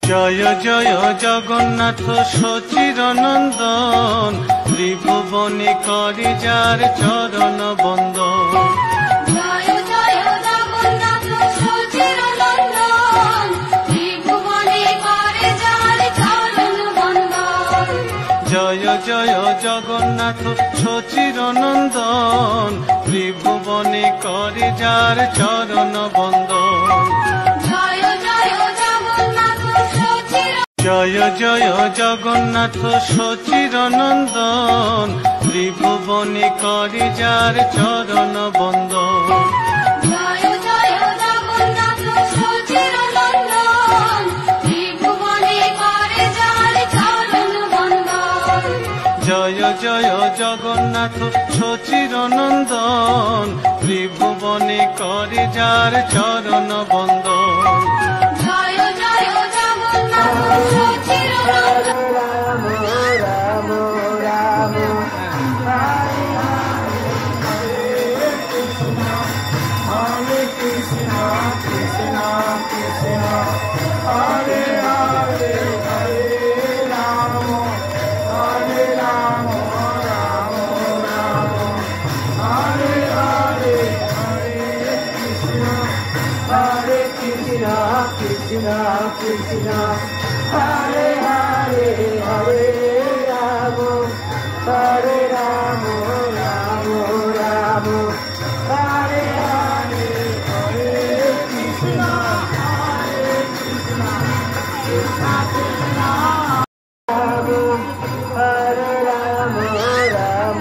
জয় জয় জগন্নাথ সচির নন্দন, ত্রিভুবনে করি যার চরণ বন্দন। জয় জয় জগন্নাথ সচির নন্দন, ত্রিভুবনে করে যার চরণ বন্দন। জয় জয় জগন্নাথ সচির নন্দন, ত্রিভুবনে করে যার চরণ বন্দন। জয় জয় জগন্নাথ সচির নন্দন, ত্রিভুবনে করি যার চরণ বন্দন। জয় জয় জগন্নাথ সচির নন্দন, ত্রিভুবনে করে যার চরণ বন্দন। জয় জয় জগন্নাথ সচির নন্দন, ত্রিভুবনে করি যার চরণ বন্দন। জয় জয় জগন্নাথ সচির নন্দন। রাম রাম রাম হরে কৃষ্ণ কৃষ্ণ কৃষ্ণ হরে হরে, হরে রাম হরে রাম রাম রাম হরে হরে, হরে কৃষ্ণ কৃষ্ণ কৃষ্ণ হরে হরে, হরে রাম রাম রাম হরে হরে, হরে কৃষ্ণ কৃষ্ণ কৃষ্ণ রাম হরে রাম রাম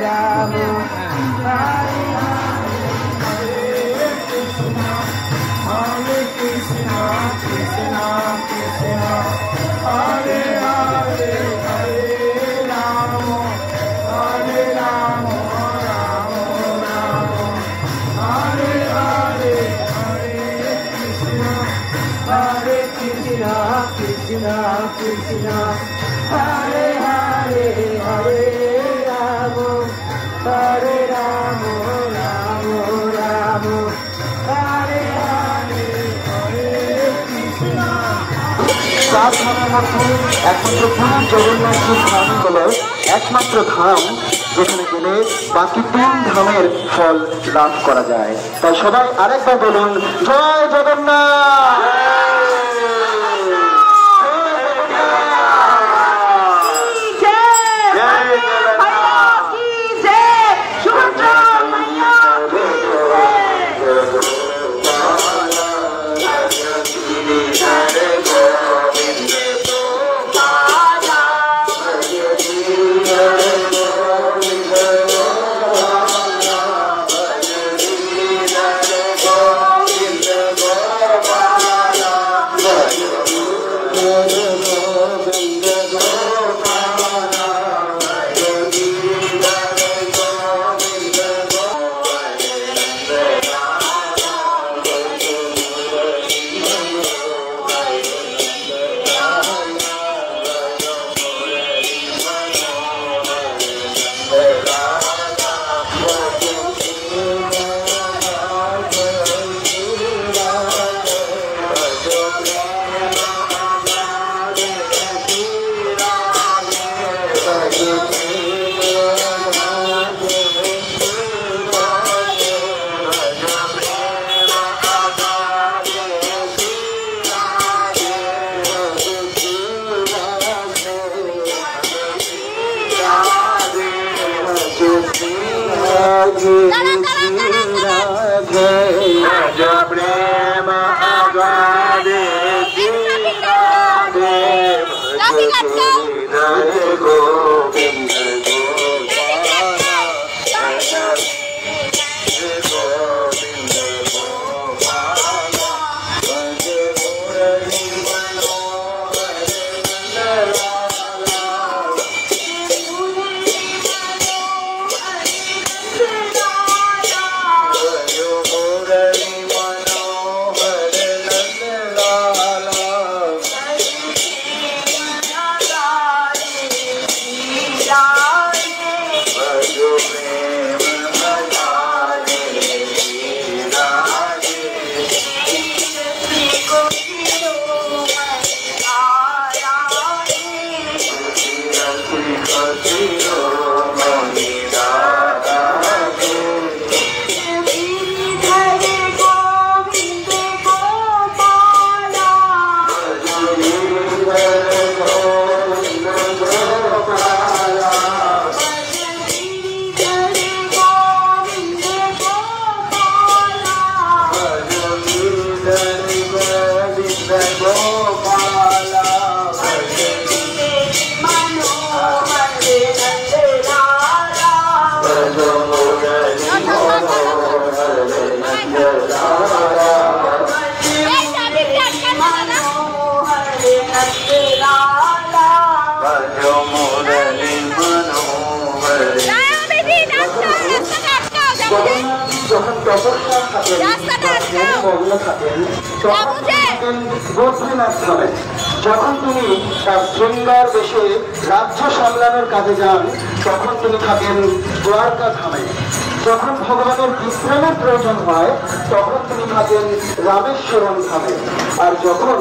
রাম হরে হরে, হরে কৃষ্ণ কৃষ্ণ কৃষ্ণ কৃষ্ণ হরে হরে, হরে রাম রাম রাম হরে হরে, হরে কৃষ্ণ কৃষ্ণ কৃষ্ণ হরে হরে, হরে রাম রাম রাম হরে হরে, হরে কৃষ্ণ। চার ধামের মধ্যে একমাত্র পুরী জগন্নাথ ধাম হল একমাত্র ধাম যেখানে গেলে বাকি 3 ধামের ফল লাভ করা যায়। তাই সবাই আরেকবার বলুন, জয় জগন্নাথ। भजो मुरली मनोहरी। যখন তপস্যা থাকেন মগ্ন থাকেন তখন থাকেন বদ্রীনাথ ধামে। যখন তিনি তার শৃঙ্গার বেশে রাজ্য সামলানোর কাজে যান তখন তিনি থাকেন দ্বারকা ধামে। যখন ভগবানের বিশ্রামের প্রয়োজন হয় তখন তিনি থাকেন রামেশ্বরম ধামে। আর যখন